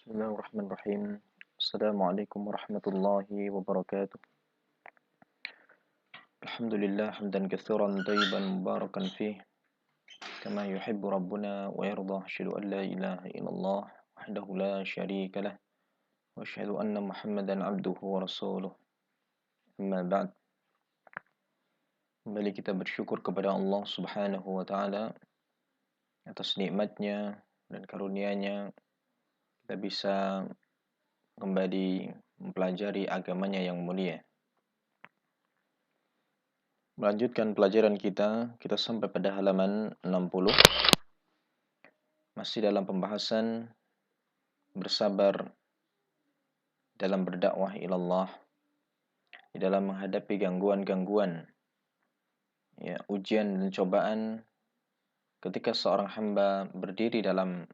Bismillahirrahmanirrahim. Assalamualaikum warahmatullahi wabarakatuh. Alhamdulillah hamdan katsiran tayyiban mubarakan fih kama yuhibbu rabbuna wa yarda. Asyhadu an la ilaha illallah wahdahu la syarika lah wa asyhadu anna Muhammadan abduhu wa rasuluh. Amma ba'd. Kembali kita bersyukur kepada Allah Subhanahu wa taala atas nikmatnya dan karunia-Nya kita bisa kembali mempelajari agamanya yang mulia. Melanjutkan pelajaran kita sampai pada halaman 60. Masih dalam pembahasan bersabar dalam berdakwah ilallah, di dalam menghadapi gangguan-gangguan, ya, ujian dan cobaan ketika seorang hamba berdiri dalam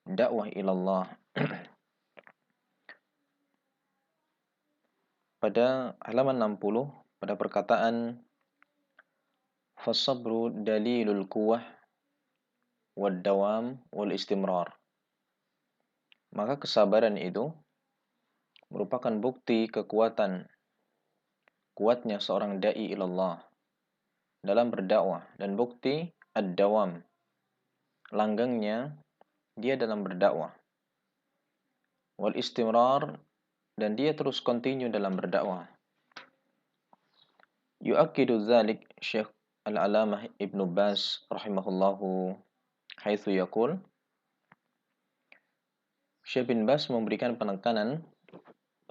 dakwah ilallah. Pada halaman 60, pada perkataan fasabru dalilul quwwah wad dawam wal istimrar. Maka kesabaran itu merupakan bukti kekuatan, kuatnya seorang dai ilallah dalam berdakwah, dan bukti ad-dawam, langgengnya dia dalam berdakwah, wal istimrar, dan dia terus continue dalam berdakwah. Yu'akkidu dzalik Syekh Al-Alamah Ibnu Baz rahimahullahu haitsu yaqul, Syekh bin Baz memberikan penekanan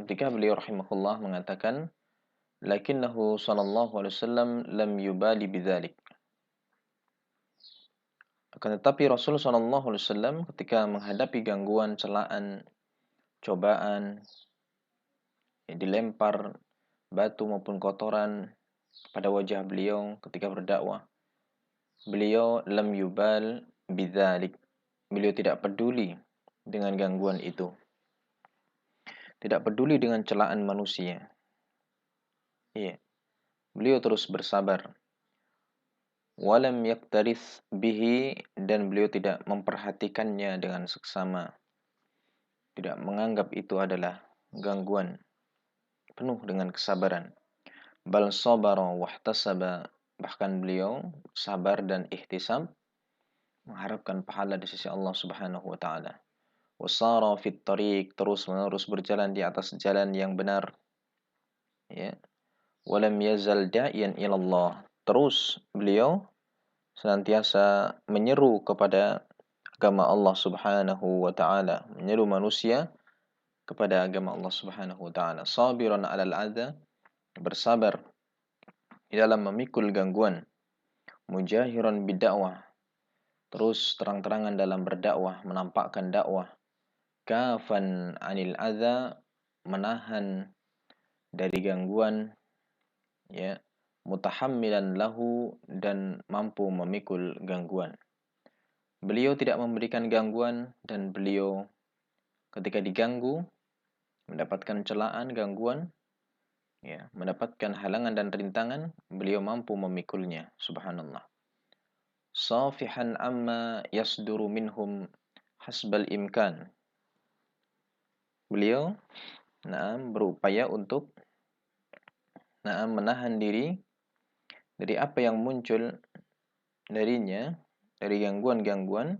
ketika beliau rahimahullah mengatakan, lakinnahu sallallahu alaihi wasallam lam yubali bidzalik. Akan tetapi Rasul sallallahu alaihi wasallam ketika menghadapi gangguan, celaan, cobaan, dilempar batu maupun kotoran pada wajah beliau ketika berdakwah, beliau lam yubal bidzalik. Beliau tidak peduli dengan gangguan itu. Tidak peduli dengan celaan manusia. Iya. Beliau terus bersabar. Walam yaktarith bihi, dan beliau tidak memperhatikannya dengan seksama. Tidak menganggap itu adalah gangguan. Penuh dengan kesabaran. Bal sabara wahtasaba, bahkan beliau sabar dan ihtisab, mengharapkan pahala di sisi Allah Subhanahu wa taala. Wasara fit tariq, terus-menerus berjalan di atas jalan yang benar. Ya. Walam yazal da'iyan ilallah, terus beliau senantiasa menyeru kepada agama Allah Subhanahu wa taala, menyeru manusia kepada agama Allah Subhanahu wa taala. Sabiran 'alal adza, bersabar di dalam memikul gangguan. Mujahiran bidakwah, terus terang-terangan dalam berdakwah, menampakkan dakwah. Kafan 'anil adza, menahan dari gangguan, ya, mutahammilan lahu, dan mampu memikul gangguan. Beliau tidak memberikan gangguan, dan beliau ketika diganggu, mendapatkan celaan, gangguan, ya, mendapatkan halangan dan rintangan, beliau mampu memikulnya. Subhanallah. Safihan amma yasduru minhum hasbal imkan. Beliau berupaya untuk menahan diri dari apa yang muncul darinya, dari gangguan-gangguan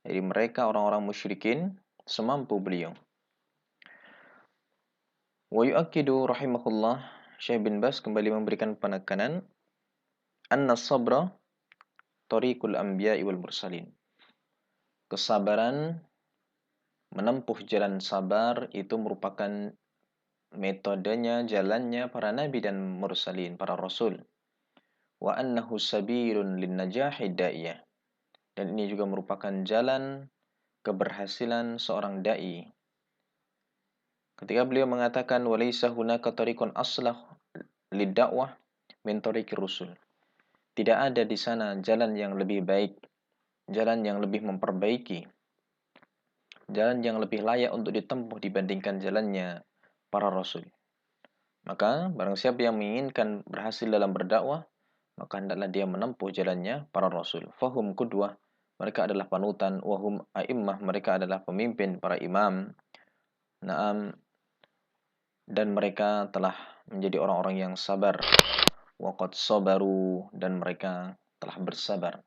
dari mereka orang-orang musyrikin, semampu beliau. Wa yu'akkidu rahimahullah, Syekh bin Baz kembali memberikan penekanan, anna sabra tariqul anbiya'i wal mursalin. Kesabaran, menempuh jalan sabar, itu merupakan metodenya, jalannya para nabi dan mursalin, para rasul. Wa annahu sabilun lin najahi da'iyah. Dan ini juga merupakan jalan keberhasilan seorang dai. Ketika beliau mengatakan walaysa hunaka tariqun aslah lid-da'wah min tariqir rusul. Tidak ada di sana jalan yang lebih baik, jalan yang lebih memperbaiki, jalan yang lebih layak untuk ditempuh dibandingkan jalannya para rasul. Maka barang siapa yang menginginkan berhasil dalam berdakwah, maka hendaklah dia menempuh jalannya para rasul. Fahum qudwah, mereka adalah panutan, wahum a'immah, mereka adalah pemimpin, para imam. Naam, dan mereka telah menjadi orang-orang yang sabar. Waqad sabaru, dan mereka telah bersabar.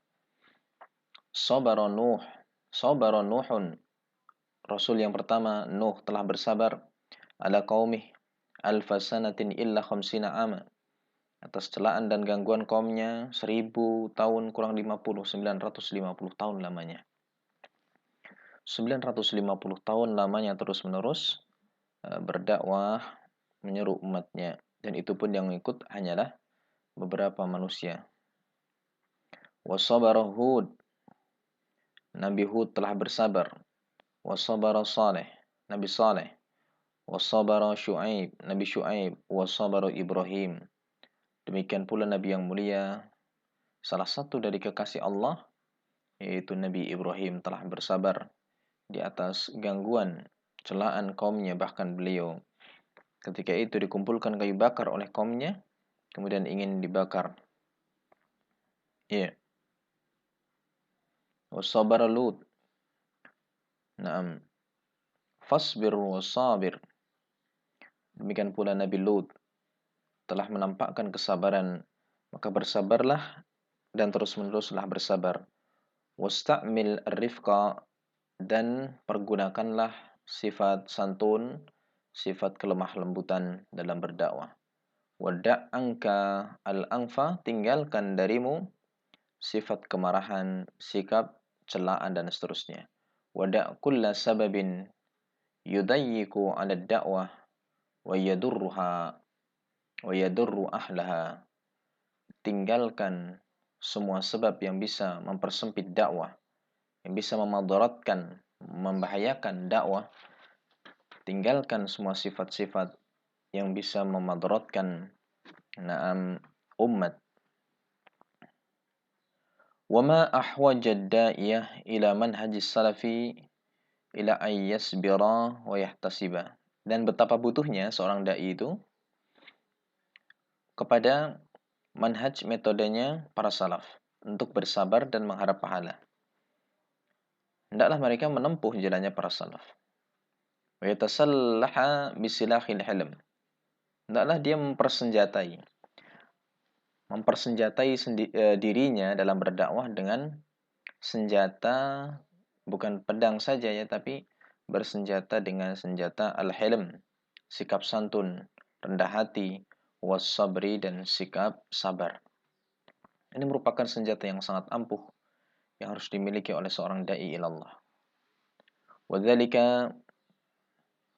Sabara Nuh, sabara Nuhun, Rasul yang pertama Nuh telah bersabar ala qaumih alfa sanatin illa khamsina ama, atas celaan dan gangguan kaumnya 1000 tahun kurang 950 tahun lamanya. 950 tahun lamanya terus-menerus berdakwah, menyeru umatnya, dan itu pun yang ikut hanyalah beberapa manusia. Wasabara Hud, Nabi Hud telah bersabar. Wasabara Saleh, Nabi Saleh. Wasabara Syu'aib, Nabi Syu'aib. Wasabara Ibrahim. Demikian pula Nabi yang mulia, salah satu dari kekasih Allah, yaitu Nabi Ibrahim, telah bersabar di atas gangguan, celaan kaumnya. Bahkan beliau ketika itu dikumpulkan kayu bakar oleh kaumnya, kemudian ingin dibakar. Iya. Wasabara Lut. Naam. Fasbir wasabir. Demikian pula Nabi Lut telah menampakkan kesabaran, maka bersabarlah dan terus-meneruslah bersabar. Wasta'mil rifqa, dan pergunakanlah sifat santun, sifat kelemah lembutan dalam berdakwah. Wada'anka al-anfa, tinggalkan darimu sifat kemarahan, sikap celaan dan seterusnya. Wada' kulla sababin yudayyiku 'ala ad-da'wah wa yadurruha wa yadurru ahlaha. Tinggalkan semua sebab yang bisa mempersempit dakwah, yang bisa memadaratkan, membahayakan dakwah. Tinggalkan semua sifat-sifat yang bisa memadaratkan umat. Wama ahwajad da'iyah ila manhajis salafi ila ay yasbira wa yahtasiba. Dan betapa butuhnya seorang dai itu kepada manhaj, metodenya para salaf, untuk bersabar dan mengharap pahala. Hendaklah mereka menempuh jalannya para salaf. Wa yatasallaha bisilahil hilm. Hendaklah dia mempersenjatai dirinya dalam berdakwah dengan senjata, bukan pedang saja ya, tapi bersenjata dengan senjata al-hilm, sikap santun, rendah hati, was-sabri, dan sikap sabar. Ini merupakan senjata yang sangat ampuh yang harus dimiliki oleh seorang da'i ilallah. Wadzalika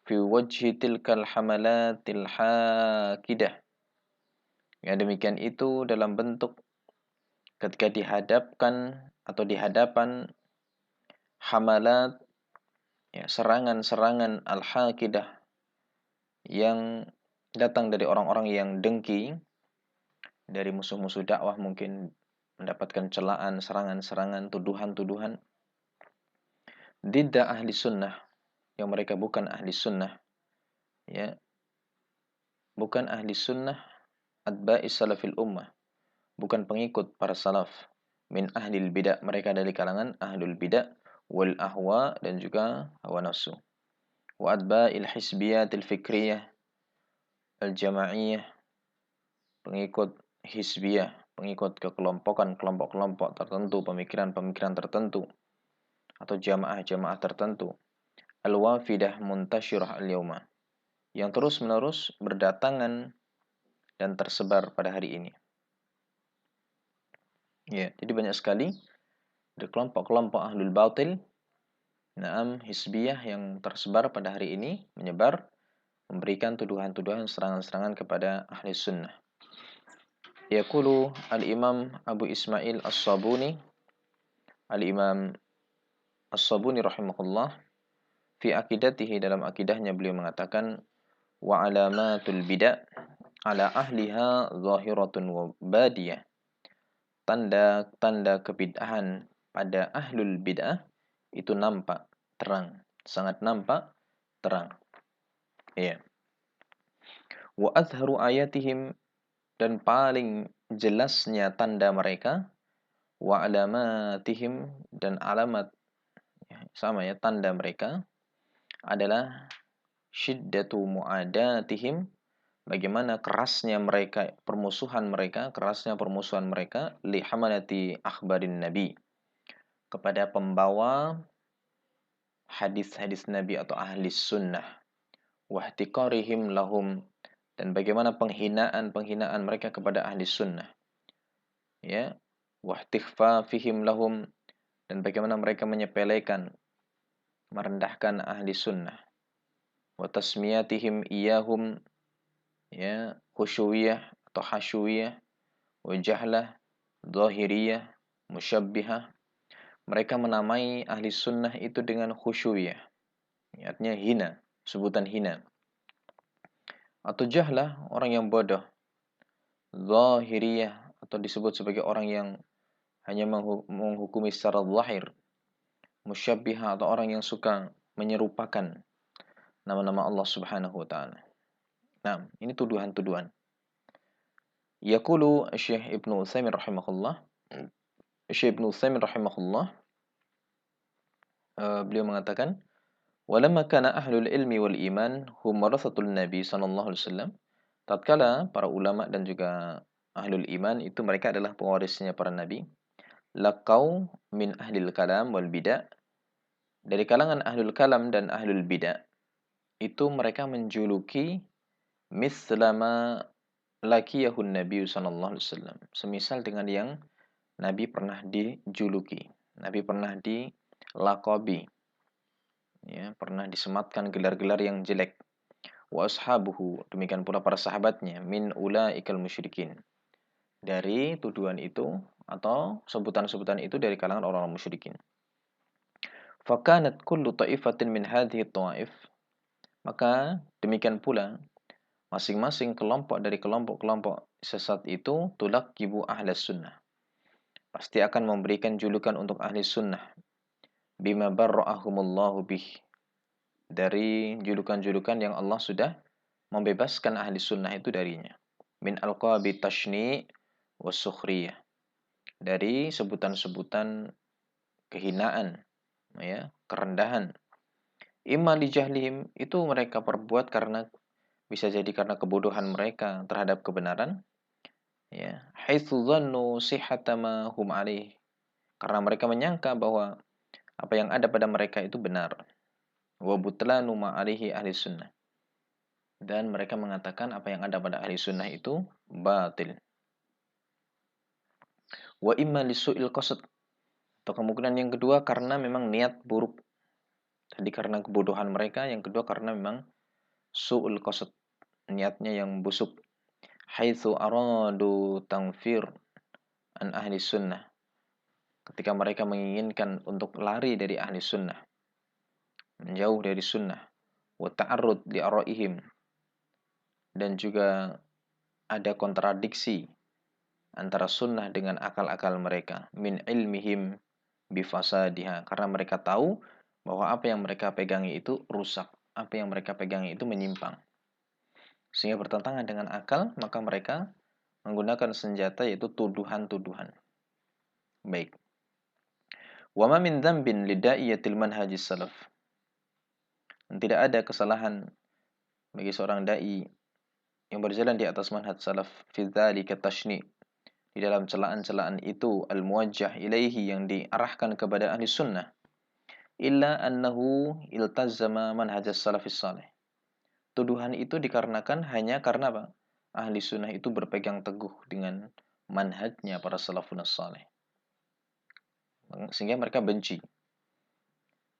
fi wajhi tilkal hamalatil hakidah. Ya, demikian itu dalam bentuk ketika dihadapkan atau di hadapan hamalat, ya, serangan-serangan al-hakidah yang datang dari orang-orang yang dengki, dari musuh-musuh dakwah, mungkin mendapatkan celaan, serangan-serangan, tuduhan-tuduhan. Didda ahli sunnah, yang mereka bukan ahli sunnah, ya, bukan ahli sunnah, atba'is salafil ummah, bukan pengikut para salaf, min ahlil bidah, mereka dari kalangan ahlul bidah, wal ahwa, dan juga hawa nafsu, wa atba'il hisbiyatil fikriyah al jamaiyah, pengikut hisbiyah, pengikut kekelompokan, kelompok-kelompok tertentu, pemikiran-pemikiran tertentu, atau jamaah-jamaah tertentu. Al-wafidah muntasyirah al-yawma, yang terus-menerus berdatangan dan tersebar pada hari ini. Ya, jadi banyak sekali dari kelompok-kelompok ahlul batil, hisbiyah, yang tersebar pada hari ini, menyebar, memberikan tuduhan-tuduhan, serangan-serangan kepada ahli sunnah. Yaqulu al-imam Abu Ismail as-Sabuni, al-imam as-Sabuni rahimahullah, fi akidatihi, dalam akidahnya beliau mengatakan, wa alamatul bid'ah ala ahliha zahiratun wa badiyah. Tanda-tanda kebid'ahan pada ahlul bid'ah itu nampak terang, sangat nampak terang. Ya. Wa azharu ayatihim, dan paling jelasnya tanda mereka, wa alamatihim, dan alamat, sama ya, tanda mereka adalah syiddatu muadatihim, bagaimana kerasnya mereka, kerasnya permusuhan mereka li hamalati akhbarin nabi, kepada pembawa hadis-hadis Nabi atau ahli sunnah, wahtiqarihim lahum, dan bagaimana penghinaan mereka kepada ahli sunnah, ya, wahtighfafihim lahum, dan bagaimana mereka menyepelekan, merendahkan ahli sunnah, wa tasmiyatihim iyahum, ya, khusyuwiyah atau hasyuwiyah, wa jahlah, zahiriyah, musyabbihah. Mereka menamai ahli sunnah itu dengan khusyuwiyah, artinya hina, sebutan hina. Atau jahlah, orang yang bodoh. Zahiriyah, atau disebut sebagai orang yang hanya menghukumi secara zahir. Musyabbihah, atau orang yang suka menyerupakan nama-nama Allah Subhanahu wa taala. Nah, ini tuduhan-tuduhan. Yaqulu Syekh Ibnu Utsaimin rahimahullah. Syekh Ibnu Utsaimin rahimahullah, beliau mengatakan, "Walamma kana ahlul ilmi wal iman hum warathatul nabi sallallahu alaihi wasallam." Tatkala para ulama dan juga ahlul iman itu mereka adalah pewarisnya para nabi, laqau min ahlil kalam wal bid'ah, dari kalangan ahlul kalam dan ahlul bid'ah itu mereka menjuluki mislama lakiyahun nabi sallallahu alaihi wasallam, semisal dengan yang nabi pernah dijuluki, nabi pernah dilaqabi, ya, pernah disematkan gelar-gelar yang jelek. Wa ashabuhu, demikian pula para sahabatnya, min ulaikal musyrikin, dari tuduhan itu atau sebutan-sebutan itu dari kalangan orang-orang musyrikin. Fakanat kullu ta'ifatin min hadhihi ta'if, maka demikian pula masing-masing kelompok dari kelompok-kelompok sesat itu tulaqqibu ahlas sunnah, pasti akan memberikan julukan untuk ahli sunnah, bima barra'ahumullahu bih, dari julukan-julukan yang Allah sudah membebaskan ahli sunnah itu darinya. Min alqabi tashni' wasukhriyah, dari sebutan-sebutan kehinaan, ya, kerendahan. Imma li jahlihim, itu mereka perbuat karena, bisa jadi karena kebodohan mereka terhadap kebenaran, ya, haitsu dhannu sihhata ma hum alaih, karena mereka menyangka bahwa apa yang ada pada mereka itu benar. Wa butlanu ma alaihi ahli sunnah, dan mereka mengatakan apa yang ada pada ahli sunnah itu batil. Wa imma lisu'il qasd, atau kemungkinan yang kedua karena memang niat buruk. Tadi karena kebodohan mereka, yang kedua karena memang su'ul qasd, niatnya yang busuk. Haitsu aradu tangfir an ahli sunnah, ketika mereka menginginkan untuk lari dari ahli sunnah, menjauh dari sunnah. Wa ta'arrud li araihim, dan juga ada kontradiksi antara sunnah dengan akal-akal mereka, min ilmihim bifasadiha, karena mereka tahu bahwa apa yang mereka pegangi itu rusak, apa yang mereka pegangi itu menyimpang, sehingga bertentangan dengan akal, maka mereka menggunakan senjata yaitu tuduhan-tuduhan. Baik. Wa ma min dzambin lida'iyatil manhajis salaf, dan tidak ada kesalahan bagi seorang dai yang berjalan di atas manhaj salaf fi dzalika tashni', di dalam celaan-celaan itu al-muwajjah ilaihi, yang diarahkan kepada ahli sunnah, illa annahu iltazama manhajas salafis salih. Tuduhan itu dikarenakan hanya karena apa? Ahli sunnah itu berpegang teguh dengan manhajnya para salafun salih, sehingga mereka benci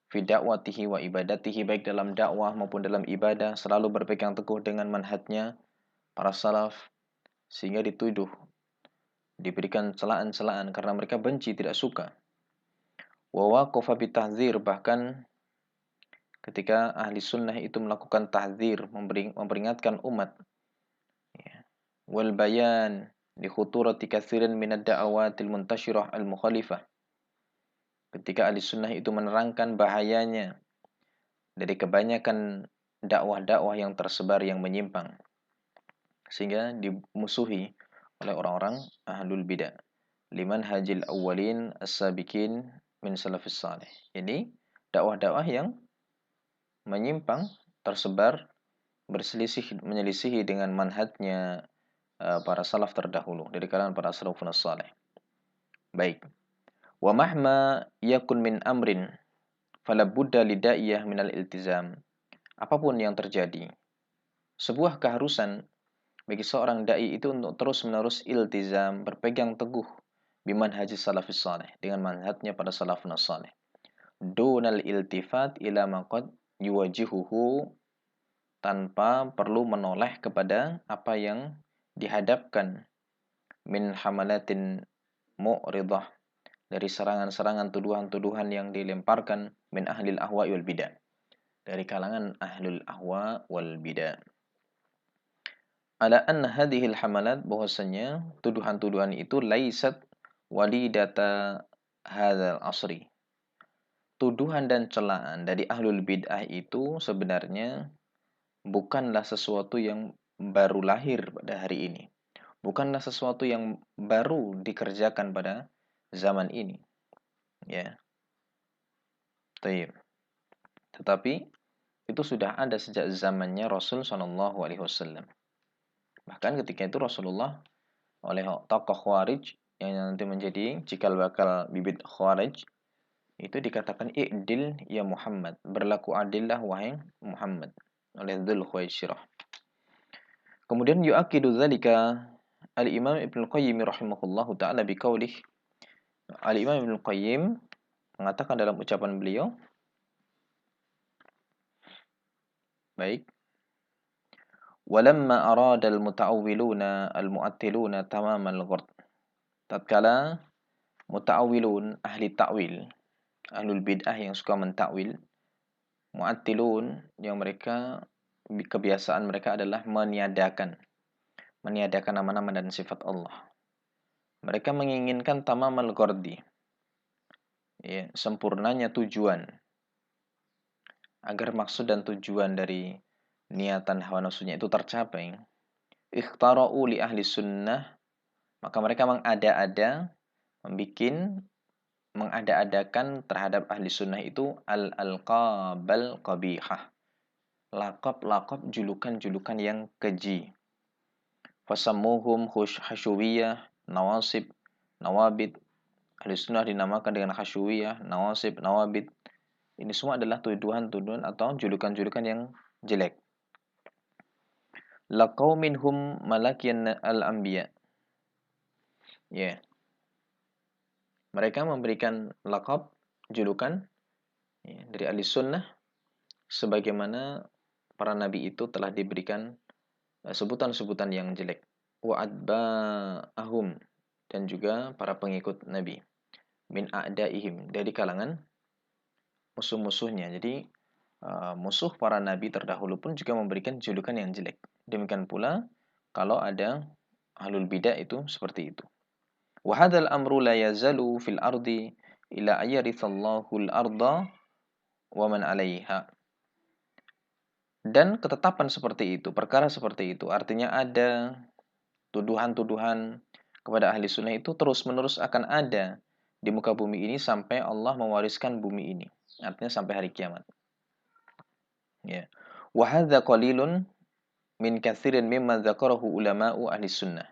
fi da'watihi wa ibadatihi, baik dalam dakwah maupun dalam ibadah selalu berpegang teguh dengan manhajnya para salaf, sehingga dituduh, diberikan celaan-celaan karena mereka benci, tidak suka. Wa waqafa bitahdzir, bahkan ketika ahli sunnah itu melakukan tahdzir, memperingatkan umat, ya, wal bayan li khuturati katsirin min ad-da'awatil muntashirah al-mukhalifah, ketika ahli sunnah itu menerangkan bahayanya dari kebanyakan dakwah-dakwah yang tersebar yang menyimpang, sehingga dimusuhi oleh orang-orang ahlul bidah. liman hajil awwalin as-sabiqin min salafis salih. Jadi dakwah-dakwah yang menyimpang, tersebar, berselisih menyelisihi dengan manhajnya para salaf terdahulu dari kalangan para salafun salih. Baik. Wa mahma yakun min amrin fala budda lida'iyah minal iltizam. Apapun yang terjadi, sebuah keharusan bagi seorang dai itu untuk terus-menerus iltizam, berpegang teguh biman haji salafis salih, dengan manhajnya pada salafun salih. Dunal iltifat ila maqad yuwajihuhu, tanpa perlu menoleh kepada apa yang dihadapkan min hamalatin mu'ridah, dari serangan-serangan tuduhan-tuduhan yang dilemparkan min ahlil ahwa wal bidah, dari kalangan ahlul ahwa wal bidah. Ala anna hadhil hamalat, bahwasanya tuduhan-tuduhan itu laisat walidata hadzal asri. Tuduhan dan celaan dari ahlul bid'ah itu sebenarnya bukanlah sesuatu yang baru lahir pada hari ini. Bukanlah sesuatu yang baru dikerjakan pada zaman ini. Ya. Tetapi itu sudah ada sejak zamannya Rasul Shallallahu Alaihi Wasallam. Bahkan ketika itu Rasulullah oleh tokoh Khawarij yang nanti menjadi cikal bakal bibit Khawarij itu dikatakan i'dil ya Muhammad, berlaku adillah wahai Muhammad, oleh Dzul Khuwaisirah. Kemudian yu'akidu dzalika Al-Imam Ibnu Qayyim rahimahullahu taala biqaulih. Al-Imam Ibnu Qayyim mengatakan dalam ucapan beliau, baik, walamma arada al-muta'awwiluna al-mu'attiluna tamamal ghard. Tatkala muta'awwilun, ahli ta'wil, ahlul bid'ah yang suka mentakwil, mu'attilun yang mereka kebiasaan mereka adalah meniadakan nama-nama dan sifat Allah. Mereka menginginkan tamamal ghardi, ya, sempurnanya tujuan, agar maksud dan tujuan dari niatan hawa nafsunya itu tercapai. Ikhtara'u li ahli sunnah, maka mereka mengada-adakan terhadap ahli sunnah itu al-alqabal qabihah, lakop-lakop, julukan-julukan yang keji. Fasammuhum hasyuwiyah, nawasib, nawabid. Ahli sunnah dinamakan dengan hasyuwiyah, nawasib, nawabid. Ini semua adalah tuduhan-tuduhan atau julukan-julukan yang jelek. Laqau minhum malakian al-anbiya. Ya. Mereka memberikan laqab, julukan, ya, dari ahli sunnah sebagaimana para nabi itu telah diberikan sebutan-sebutan yang jelek. Wa adba'ahum, dan juga para pengikut nabi, min a'daihim, dari kalangan musuh-musuhnya. Jadi musuh para nabi terdahulu pun juga memberikan julukan yang jelek. Demikian pula kalau ada ahlul bidah itu seperti itu. Wa hadzal amru la yazalu fil ardi ila ayyarithallahu al-arda wa man 'alaiha. Dan ketetapan seperti itu, perkara seperti itu, artinya ada tuduhan-tuduhan kepada ahli sunnah itu terus-menerus akan ada di muka bumi ini sampai Allah mewariskan bumi ini. Artinya sampai hari kiamat. Ya. Wa hadza qalilun min katsirin mimma dzakarahu ulama'u ahli sunnah.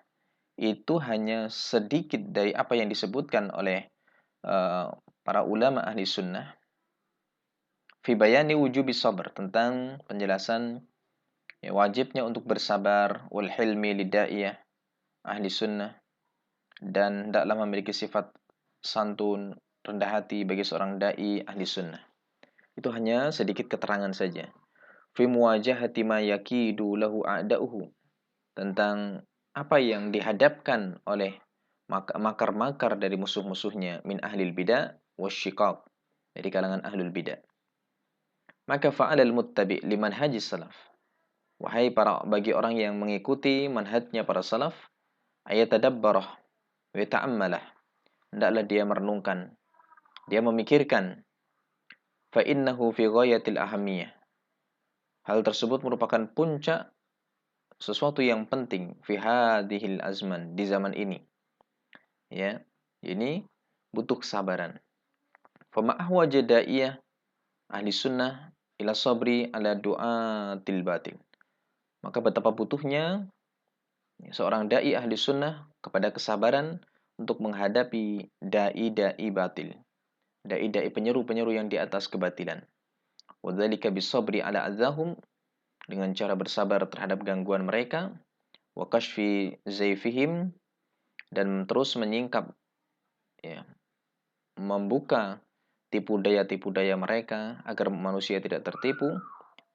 Itu hanya sedikit dari apa yang disebutkan oleh para ulama ahli sunnah fi bayani wujubi sabr, tentang penjelasan ya, wajibnya untuk bersabar, wal hilmi lida'iyah ahli sunnah, dan hendaklah memiliki sifat santun, rendah hati bagi seorang dai ahli sunnah. Itu hanya sedikit keterangan saja. Fi muwajahati ma yakidu lahu a'da'uhu, tentang apa yang dihadapkan oleh makar-makar dari musuh-musuhnya min ahlil bidah wasyiqaq, dari kalangan ahlul bidah. Maka fa'alal muttabi' liman haji salaf, wahai bagi orang yang mengikuti manhajnya para salaf, ayatadabbarah wa ta'ammalah, hendaklah dia merenungkan, dia memikirkan, fa innahu fi ghayatil ahamiyah, hal tersebut merupakan puncak sesuatu yang penting fi hadhil azman, di zaman ini. Ya. Ini butuh kesabaran. Fama ahwaja da'iyah ahli sunnah ila sabri ala du'atil batil. Maka betapa butuhnya seorang dai ahli sunnah kepada kesabaran untuk menghadapi dai-dai batil. Dai-dai penyeru-penyeru yang di atas kebatilan. Wadzalika bisabri ala adzahum, dengan cara bersabar terhadap gangguan mereka, wa kashfi zaifihim, dan terus menyingkap, ya, membuka tipu daya mereka agar manusia tidak tertipu,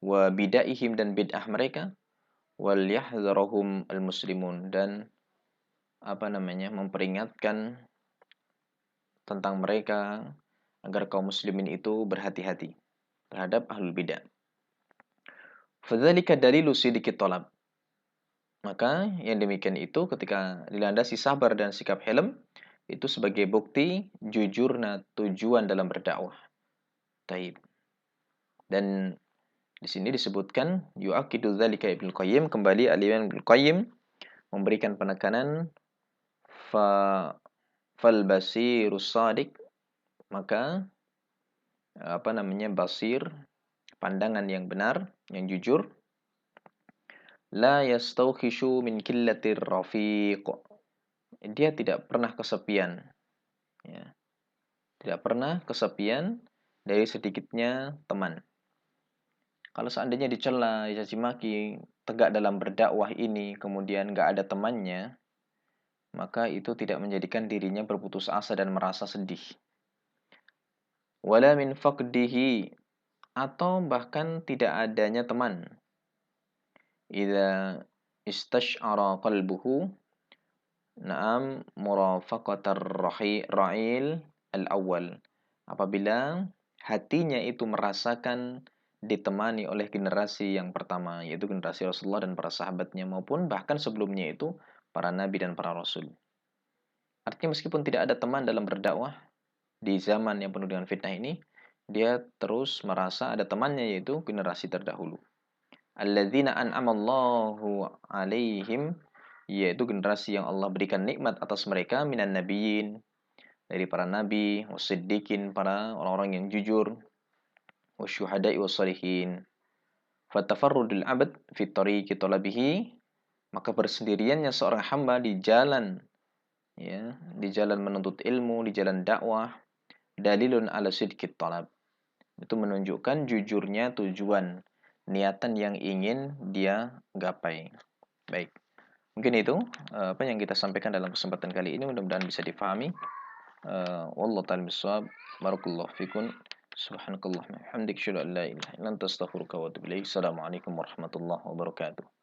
wa bidaihim, dan bid'ah mereka, wal yahdzarahum al muslimun, dan memperingatkan tentang mereka agar kaum muslimin itu berhati-hati terhadap ahlul bidah. Fadzalika dalilu sidiki talab. Maka yang demikian itu ketika dilandasi sabar dan sikap helm, itu sebagai bukti jujurnya tujuan dalam berdakwah. Taib. Dan di sini disebutkan yu'aqidu dzalika Ibnu Qayyim, kembali Al-Imam Ibnu Qayyim memberikan penekanan fal basirus shadiq, maka basir, pandangan yang benar, yang jujur, la yastawkhishu min killatir rafiq. Dia tidak pernah kesepian, ya. Tidak pernah kesepian dari sedikitnya teman. Kalau seandainya dicela, dicaci maki, tegak dalam berdakwah ini, kemudian nggak ada temannya, maka itu tidak menjadikan dirinya berputus asa dan merasa sedih. Wala min faqdihi, atau bahkan tidak adanya teman. Idza istash'ara qalbuhu, na'am, murafaqatar ra'il al-awwal. Apabila hatinya itu merasakan ditemani oleh generasi yang pertama, yaitu generasi Rasulullah dan para sahabatnya, maupun bahkan sebelumnya itu para nabi dan para rasul. Artinya meskipun tidak ada teman dalam berdakwah di zaman yang penuh dengan fitnah ini, dia terus merasa ada temannya, yaitu generasi terdahulu. Alladzina an'amallahu alaihim, yaitu generasi yang Allah berikan nikmat atas mereka, minan nabiyyin, dari para nabi, wasiddiqin, para orang-orang yang jujur, wasyuhada'i wassalihin. Fatafarrudul abad fi tariqi talabihi, maka bersendiriannya seorang hamba di jalan, ya, di jalan menuntut ilmu, di jalan dakwah, dalilun ala sidqit talab. Itu menunjukkan jujurnya tujuan, niatan yang ingin dia gapai. Baik. Mungkin itu apa yang kita sampaikan dalam kesempatan kali ini, mudah-mudahan bisa difahami. Wallahu ta'ala bissawab. Barakallahu fikum. Subhanakallahumma hamdika, asyhadu an la ilaha illa anta, astaghfiruka wa atubu ilaik. Assalamualaikum warahmatullahi wabarakatuh.